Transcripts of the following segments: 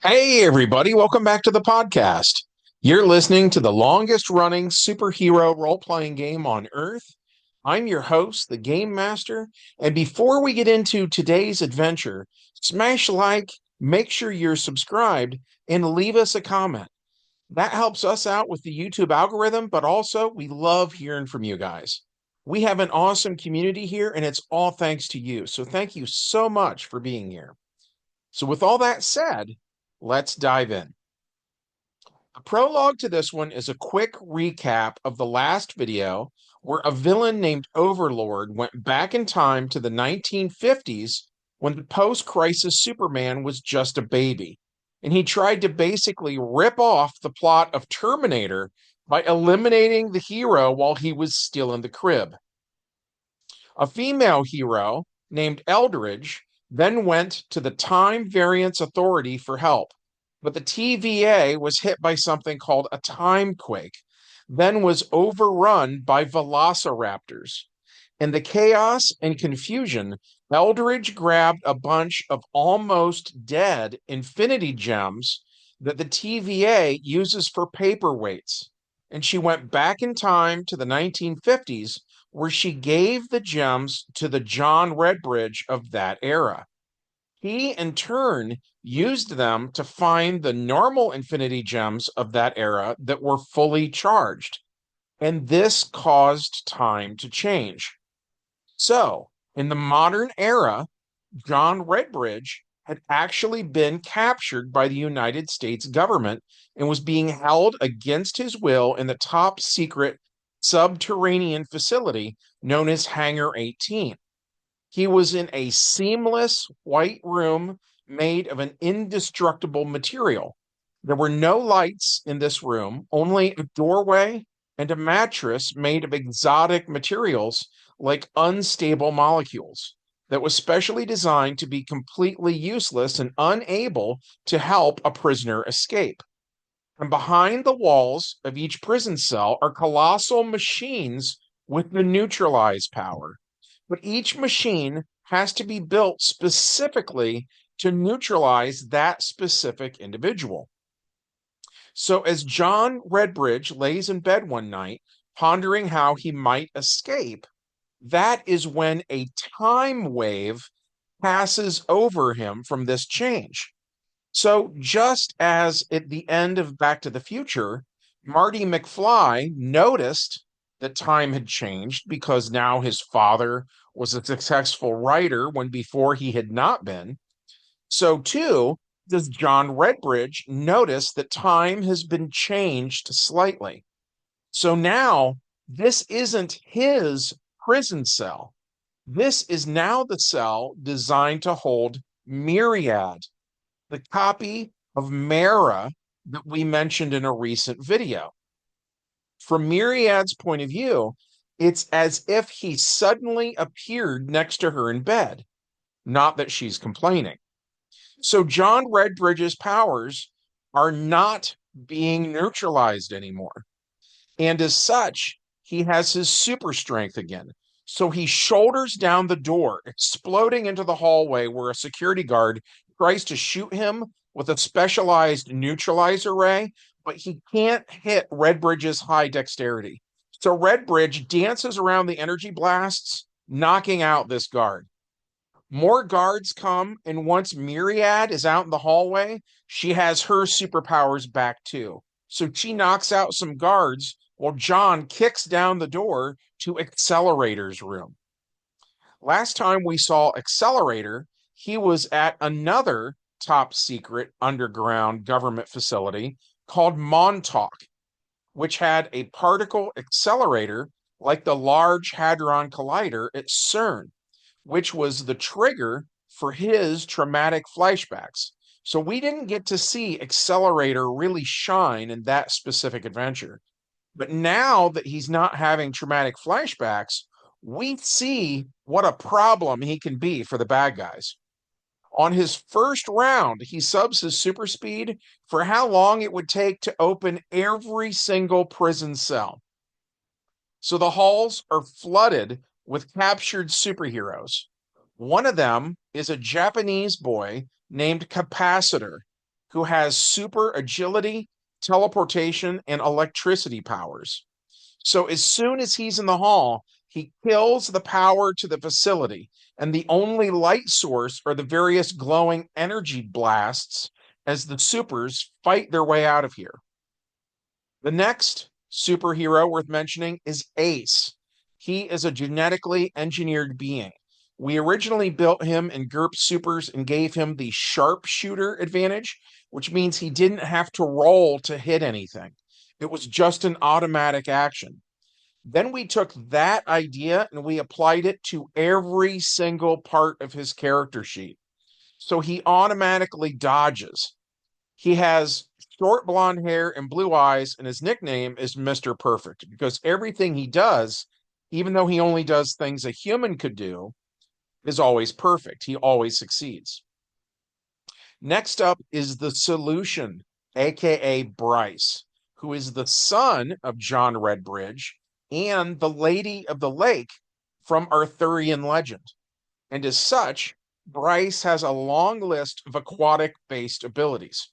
Hey, everybody, welcome back to the podcast. You're listening to the longest running superhero role playing game on Earth. I'm your host, the Game Master. And before we get into today's adventure, smash like, make sure you're subscribed, and leave us a comment. That helps us out with the YouTube algorithm, but also we love hearing from you guys. We have an awesome community here, and it's all thanks to you. So thank you so much for being here. So, with all that said, let's dive in. The prologue to this one is a quick recap of the last video where a villain named Overlord went back in time to the 1950s when the post crisis Superman was just a baby. And he tried to basically rip off the plot of Terminator by eliminating the hero while he was still in the crib. A female hero named Eldridge then went to the Time Variance Authority for help, but the TVA was hit by something called a time quake, then was overrun by velociraptors. In the chaos and confusion, Eldridge grabbed a bunch of almost dead infinity gems that the TVA uses for paperweights, and she went back in time to the 1950s where she gave the gems to the John Redbridge of that era. He, in turn, used them to find the normal infinity gems of that era that were fully charged. And this caused time to change. So, in the modern era, John Redbridge had actually been captured by the United States government and was being held against his will in the top secret subterranean facility known as Hangar 18. He was in a seamless white room made of an indestructible material. There were no lights in this room, only a doorway and a mattress made of exotic materials like unstable molecules that was specially designed to be completely useless and unable to help a prisoner escape. And behind the walls of each prison cell are colossal machines with the neutralize power. But each machine has to be built specifically to neutralize that specific individual. So, as John Redbridge lays in bed one night, pondering how he might escape, that is when a time wave passes over him from this change. So, just as at the end of Back to the Future, Marty McFly noticed that time had changed because now his father was a successful writer when before he had not been. So, too, does John Redbridge notice that time has been changed slightly. So now this isn't his prison cell. This is now the cell designed to hold Myriad, the copy of Mara that we mentioned in a recent video. From Myriad's point of view, it's as if he suddenly appeared next to her in bed, not that she's complaining. So John Redbridge's powers are not being neutralized anymore. And as such, he has his super strength again. So he shoulders down the door, exploding into the hallway where a security guard tries to shoot him with a specialized neutralizer ray, but he can't hit Redbridge's high dexterity. So Redbridge dances around the energy blasts, knocking out this guard. More guards come, and once Myriad is out in the hallway, she has her superpowers back too. So she knocks out some guards while John kicks down the door to Accelerator's room. Last time we saw Accelerator, he was at another top secret underground government facility called Montauk, which had a particle accelerator like the Large Hadron Collider at CERN, which was the trigger for his traumatic flashbacks. So we didn't get to see Accelerator really shine in that specific adventure. But now that he's not having traumatic flashbacks, we see what a problem he can be for the bad guys. On his first round, he subs his super speed for how long it would take to open every single prison cell. So the halls are flooded with captured superheroes. One of them is a Japanese boy named Capacitor. who has super agility, teleportation, and electricity powers. So as soon as he's in the hall, he kills the power to the facility, and the only light source are the various glowing energy blasts as the supers fight their way out of here. The next superhero worth mentioning is Ace. He is a genetically engineered being. We originally built him in GURP Supers and gave him the sharpshooter advantage, which means he didn't have to roll to hit anything. It was just an automatic action. Then we took that idea and we applied it to every single part of his character sheet. So he automatically dodges. He has short blonde hair and blue eyes, and his nickname is Mr. Perfect because everything he does, even though he only does things a human could do, is always perfect. He always succeeds. Next up is the Solution, aka Bryce, who is the son of John Redbridge and the Lady of the Lake from Arthurian legend. And as such, Bryce has a long list of aquatic based abilities.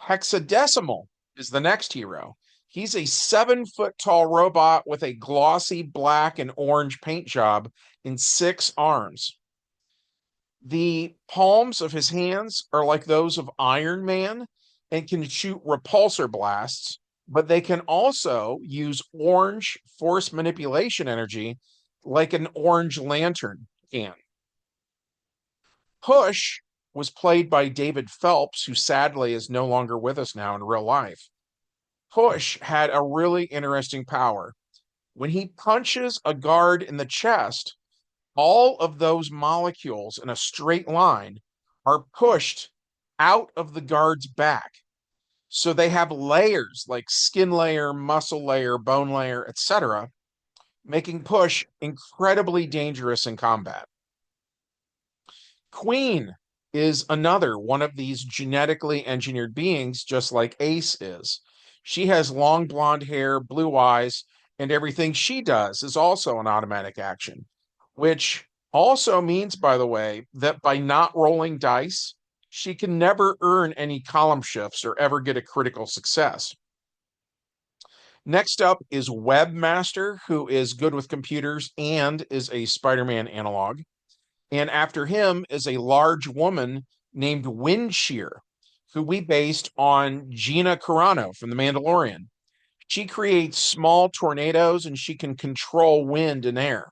Hexadecimal is the next hero. He's a 7 foot tall robot with a glossy black and orange paint job and 6 arms. The palms of his hands are like those of Iron Man and can shoot repulsor blasts, but they can also use orange force manipulation energy like an orange lantern can. Push was played by David Phelps, who sadly is no longer with us now in real life. Push had a really interesting power. When he punches a guard in the chest, all of those molecules in a straight line are pushed out of the guard's back. So they have layers like skin layer, muscle layer, bone layer, etc., making Push incredibly dangerous in combat. Queen is another one of these genetically engineered beings, just like Ace is. She has long blonde hair, blue eyes, and everything she does is also an automatic action, which also means, by the way, that by not rolling dice, she can never earn any column shifts or ever get a critical success. Next up is Webmaster, who is good with computers and is a Spider-Man analog. And after him is a large woman named Windshear, who we based on Gina Carano from The Mandalorian. She creates small tornadoes and she can control wind and air,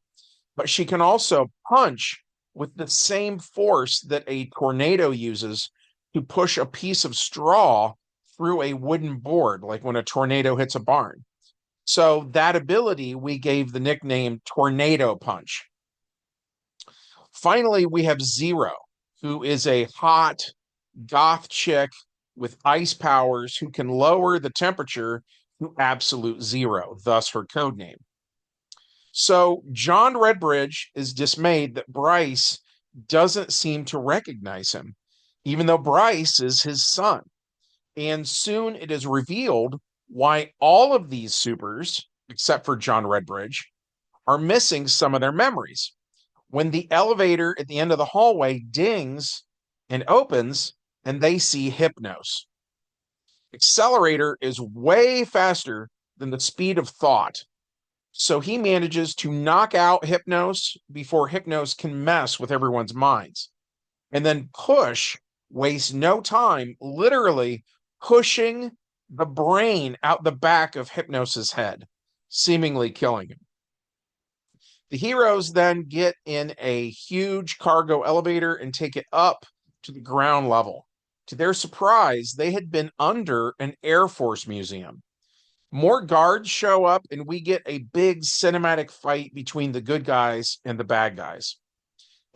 but she can also punch with the same force that a tornado uses to push a piece of straw through a wooden board, like when a tornado hits a barn. So that ability we gave the nickname Tornado Punch. Finally, we have Zero, who is a hot goth chick with ice powers who can lower the temperature to absolute zero, thus her code name. So John Redbridge is dismayed that Bryce doesn't seem to recognize him, even though Bryce is his son. And soon it is revealed why all of these supers, except for John Redbridge, are missing some of their memories. When the elevator at the end of the hallway dings and opens, and they see Hypnos. Accelerator is way faster than the speed of thought. So he manages to knock out Hypnos before Hypnos can mess with everyone's minds. And then Push wastes no time, literally pushing the brain out the back of Hypnos's head, seemingly killing him. The heroes then get in a huge cargo elevator and take it up to the ground level. To their surprise, they had been under an Air Force museum. More guards show up, and we get a big cinematic fight between the good guys and the bad guys.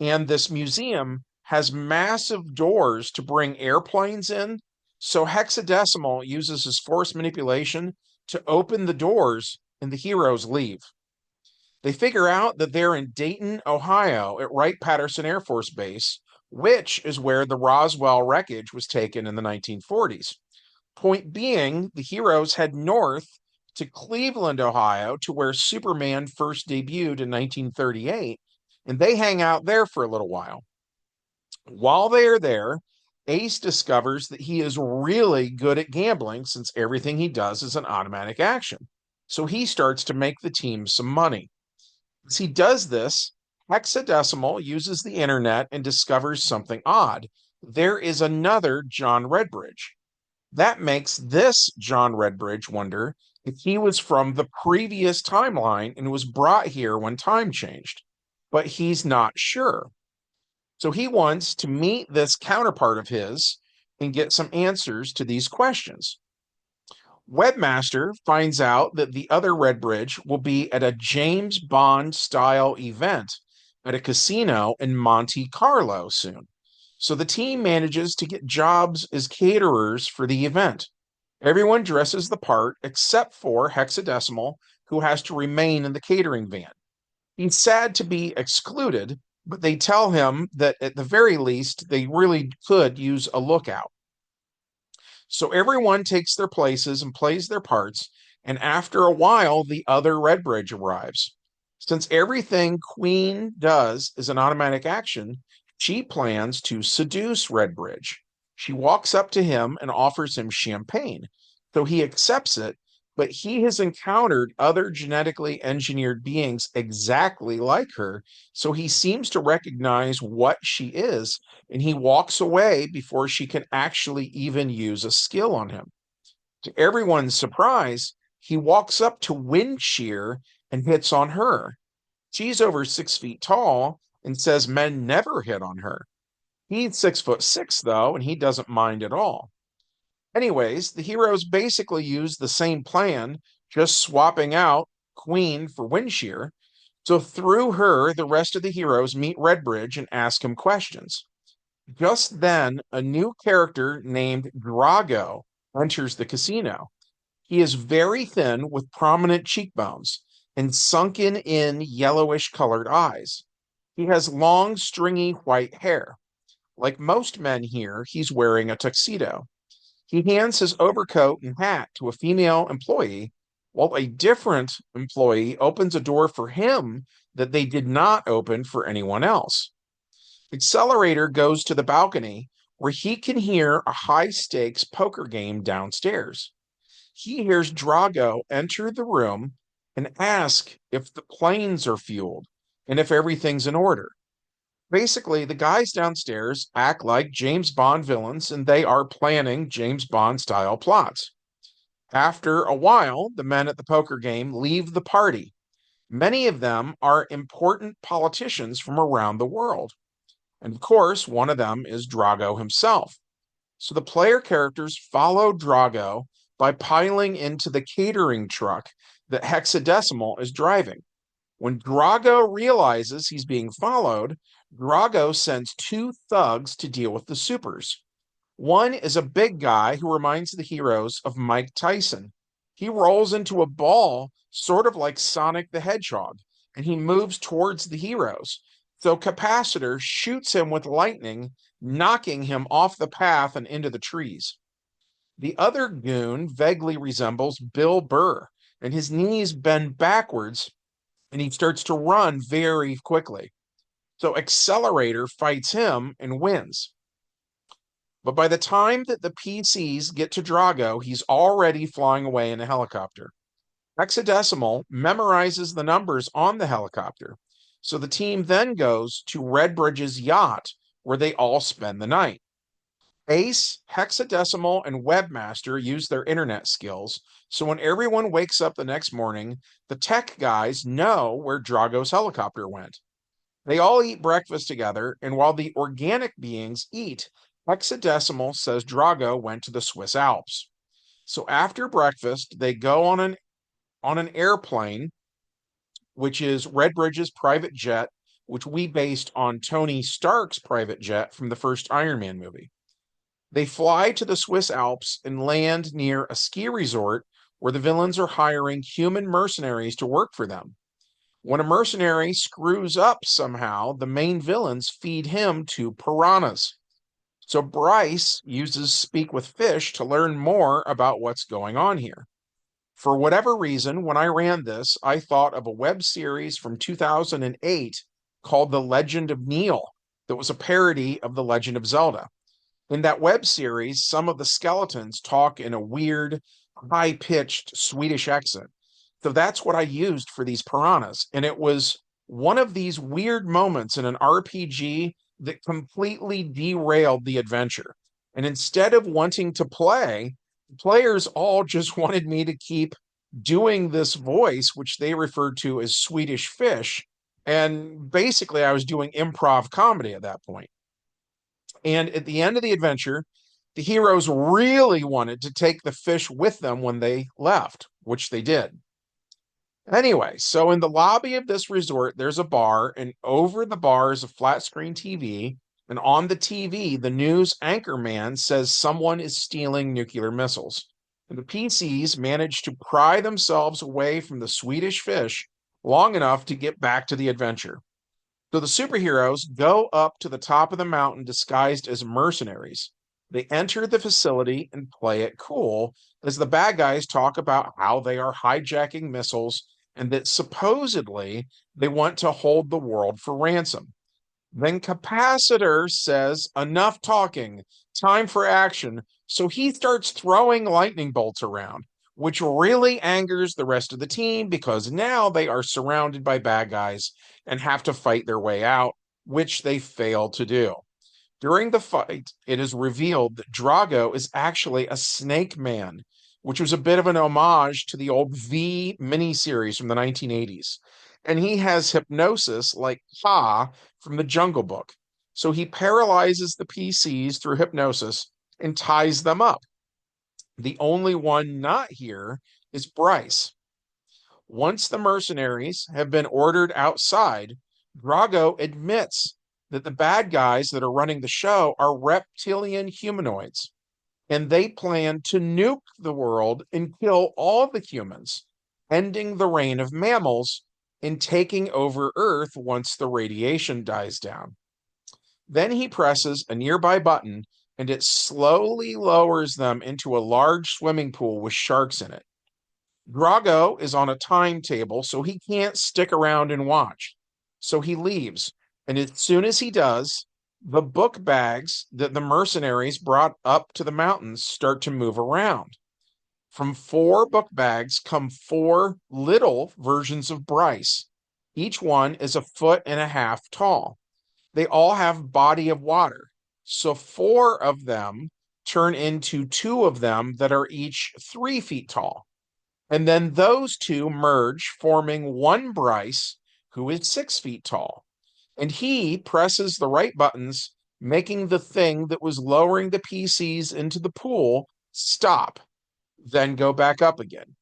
And this museum has massive doors to bring airplanes in. So Hexadecimal uses his force manipulation to open the doors, and the heroes leave. They figure out that they're in Dayton, Ohio at Wright-Patterson Air Force Base, which is where the Roswell wreckage was taken in the 1940s. Point being, the heroes head north to Cleveland, Ohio, to where Superman first debuted in 1938, and they hang out there for a little while. While they are there, Ace discovers that he is really good at gambling since everything he does is an automatic action. So he starts to make the team some money. As he does this, Hexadecimal uses the internet and discovers something odd. There is another John Redbridge. That makes this John Redbridge wonder if he was from the previous timeline and was brought here when time changed. But he's not sure. So he wants to meet this counterpart of his and get some answers to these questions. Webmaster finds out that the other Redbridge will be at a James Bond style event at a casino in Monte Carlo soon. So the team manages to get jobs as caterers for the event. Everyone dresses the part except for Hexadecimal, who has to remain in the catering van. He's sad to be excluded, but they tell him that at the very least, they really could use a lookout. So everyone takes their places and plays their parts, and after a while, the other Redbridge arrives. Since everything Queen does is an automatic action, she plans to seduce Redbridge. She walks up to him and offers him champagne, so he accepts it, but he has encountered other genetically engineered beings exactly like her, so he seems to recognize what she is, and he walks away before she can actually even use a skill on him. To everyone's surprise, he walks up to Windshear and hits on her. She's over 6 feet tall and says men never hit on her. He's 6'6", though, and he doesn't mind at all. Anyways, the heroes basically use the same plan, just swapping out Queen for Windshear. So through her, the rest of the heroes meet Redbridge and ask him questions. Just then, a new character named Drago enters the casino. He is very thin with prominent cheekbones and sunken in yellowish colored eyes. He has long, stringy white hair. Like most men here, he's wearing a tuxedo. He hands his overcoat and hat to a female employee, while a different employee opens a door for him that they did not open for anyone else. Accelerator goes to the balcony where he can hear a high stakes poker game downstairs. He hears Drago enter the room and ask if the planes are fueled and if everything's in order. Basically, the guys downstairs act like James Bond villains and they are planning James Bond style plots. After a while, the men at the poker game leave the party. Many of them are important politicians from around the world. And of course, one of them is Drago himself. So the player characters follow Drago by piling into the catering truck that Hexadecimal is driving. When Drago realizes he's being followed, Drago sends two thugs to deal with the supers. One is a big guy who reminds the heroes of Mike Tyson. He rolls into a ball, sort of like Sonic the Hedgehog, and he moves towards the heroes. So Capacitor shoots him with lightning, knocking him off the path and into the trees. The other goon vaguely resembles Bill Burr, and his knees bend backwards, and he starts to run very quickly. So Accelerator fights him and wins. But by the time that the PCs get to Drago, he's already flying away in a helicopter. Hexadecimal memorizes the numbers on the helicopter. So the team then goes to Redbridge's yacht, where they all spend the night. Ace, Hexadecimal, and Webmaster use their internet skills, so when everyone wakes up the next morning, the tech guys know where Drago's helicopter went. They all eat breakfast together, and while the organic beings eat, Hexadecimal says Drago went to the Swiss Alps. So after breakfast, they go on an airplane, which is Redbridge's private jet, which we based on Tony Stark's private jet from the first Iron Man movie. They fly to the Swiss Alps and land near a ski resort where the villains are hiring human mercenaries to work for them. When a mercenary screws up somehow, the main villains feed him to piranhas. So Bryce uses Speak with Fish to learn more about what's going on here. For whatever reason, when I ran this, I thought of a web series from 2008 called The Legend of Neil that was a parody of The Legend of Zelda. In that web series, some of the skeletons talk in a weird, high pitched Swedish accent. So that's what I used for these piranhas. And it was one of these weird moments in an RPG that completely derailed the adventure. And instead of wanting to play, players all just wanted me to keep doing this voice, which they referred to as Swedish fish. And basically, I was doing improv comedy at that point. And at the end of the adventure, the heroes really wanted to take the fish with them when they left, which they did. Anyway, so in the lobby of this resort, there's a bar, and over the bar is a flat screen TV. And on the TV, the news anchor man says someone is stealing nuclear missiles. And the PCs manage to pry themselves away from the Swedish fish long enough to get back to the adventure. So the superheroes go up to the top of the mountain disguised as mercenaries. They enter the facility and play it cool as the bad guys talk about how they are hijacking missiles and that supposedly they want to hold the world for ransom. Then Capacitor says, enough talking, time for action. So he starts throwing lightning bolts around, which really angers the rest of the team because now they are surrounded by bad guys and have to fight their way out, which they fail to do. During the fight, it is revealed that Drago is actually a snake man, which was a bit of an homage to the old V miniseries from the 1980s. And he has hypnosis like Ha from the Jungle Book. So he paralyzes the PCs through hypnosis and ties them up. The only one not here is Bryce. Once the mercenaries have been ordered outside, Drago admits that the bad guys that are running the show are reptilian humanoids, and they plan to nuke the world and kill all the humans, ending the reign of mammals and taking over Earth once the radiation dies down. Then he presses a nearby button and it slowly lowers them into a large swimming pool with sharks in it. Drago is on a timetable, so he can't stick around and watch. So he leaves. And as soon as he does, the book bags that the mercenaries brought up to the mountains start to move around. From 4 book bags come 4 little versions of Bryce. Each one is a foot and a half tall. They all have body of water. So 4 of them turn into 2 of them that are each 3 feet tall. And then those 2 merge, forming one Bryce, who is 6 feet tall. And he presses the right buttons, making the thing that was lowering the PCs into the pool stop, then go back up again.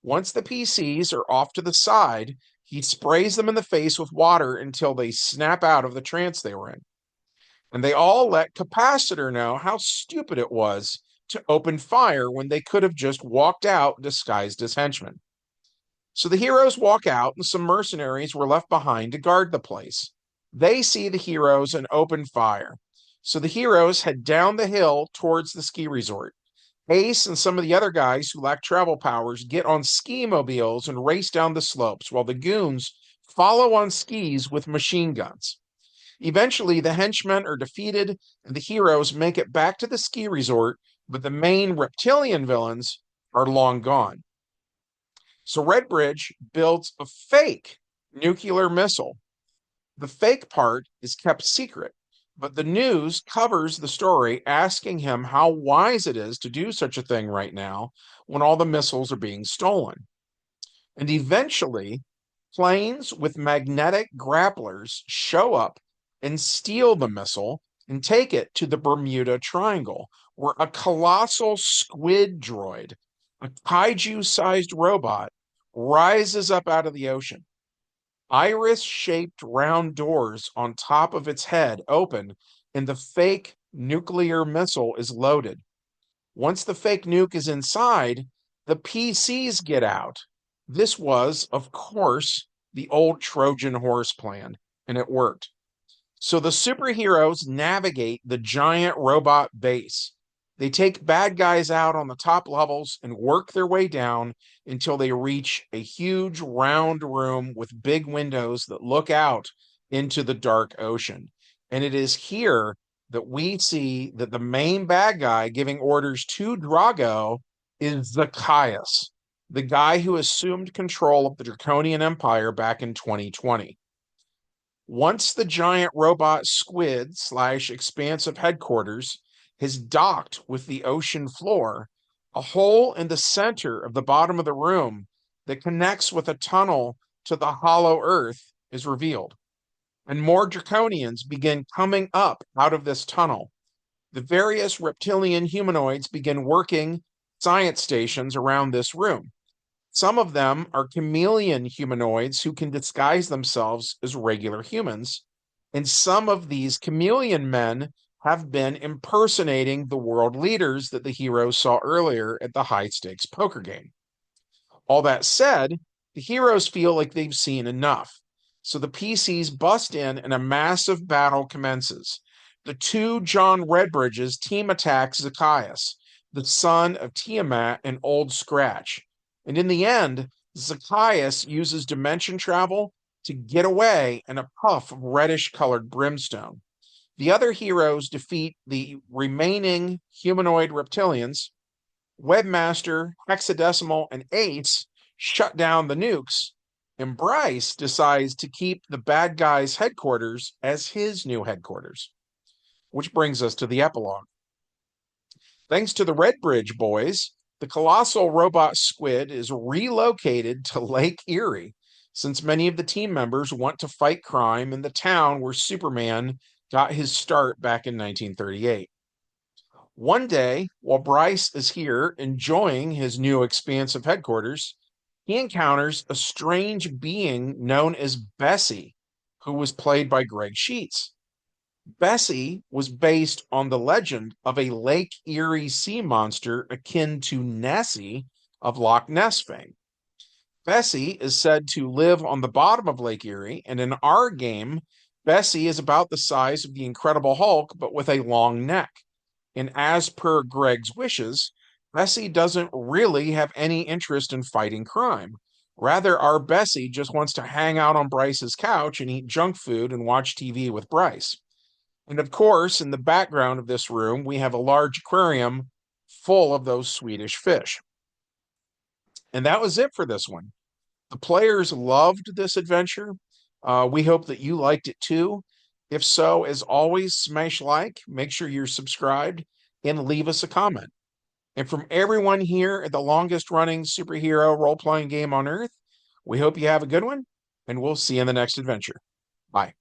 Once the PCs are off to the side, he sprays them in the face with water until they snap out of the trance they were in. And they all let Capacitor know how stupid it was to open fire when they could have just walked out disguised as henchmen. So the heroes walk out, and some mercenaries were left behind to guard the place. They see the heroes and open fire. So the heroes head down the hill towards the ski resort. Ace and some of the other guys who lack travel powers get on ski mobiles and race down the slopes, while the goons follow on skis with machine guns. Eventually, the henchmen are defeated, and the heroes make it back to the ski resort, but the main reptilian villains are long gone. So Redbridge builds a fake nuclear missile. The fake part is kept secret, but the news covers the story, asking him how wise it is to do such a thing right now when all the missiles are being stolen. And eventually, planes with magnetic grapplers show up and steal the missile and take it to the Bermuda Triangle, where a colossal squid droid, a kaiju-sized robot, rises up out of the ocean. Iris-shaped round doors on top of its head open, and the fake nuclear missile is loaded. Once the fake nuke is inside, the PCs get out. This was, of course, the old Trojan horse plan, and it worked. So the superheroes navigate the giant robot base. They take bad guys out on the top levels and work their way down until they reach a huge round room with big windows that look out into the dark ocean. And it is here that we see that the main bad guy giving orders to Drago is Zacchaeus, the guy who assumed control of the Draconian Empire back in 2020. Once the giant robot squid slash expansive headquarters has docked with the ocean floor, a hole in the center of the bottom of the room that connects with a tunnel to the hollow earth is revealed. And more Draconians begin coming up out of this tunnel. The various reptilian humanoids begin working science stations around this room. Some of them are chameleon humanoids who can disguise themselves as regular humans. And some of these chameleon men have been impersonating the world leaders that the heroes saw earlier at the high stakes poker game. All that said, the heroes feel like they've seen enough. So the PCs bust in and a massive battle commences. The two John Redbridges team attack Zacchaeus, the son of Tiamat and Old Scratch. And in the end, Zacchaeus uses dimension travel to get away in a puff of reddish colored brimstone. The other heroes defeat the remaining humanoid reptilians. Webmaster, Hexadecimal, and Ace shut down the nukes, and Bryce decides to keep the bad guy's headquarters as his new headquarters. Which brings us to the epilogue. Thanks to the Redbridge boys, the colossal robot squid is relocated to Lake Erie, since many of the team members want to fight crime in the town where Superman got his start back in 1938. One day, while Bryce is here enjoying his new expansive headquarters, he encounters a strange being known as Bessie, who was played by Greg Sheets. Bessie was based on the legend of a Lake Erie sea monster akin to Nessie of Loch Ness fame. Bessie is said to live on the bottom of Lake Erie, and in our game, Bessie is about the size of the Incredible Hulk, but with a long neck. And as per Greg's wishes, Bessie doesn't really have any interest in fighting crime. Rather, our Bessie just wants to hang out on Bryce's couch and eat junk food and watch TV with Bryce. And of course, in the background of this room, we have a large aquarium full of those Swedish fish. And that was it for this one. The players loved this adventure. We hope that you liked it too. If so, as always, smash like, make sure you're subscribed, and leave us a comment. And from everyone here at the longest running superhero role-playing game on Earth, we hope you have a good one, and we'll see you in the next adventure. Bye.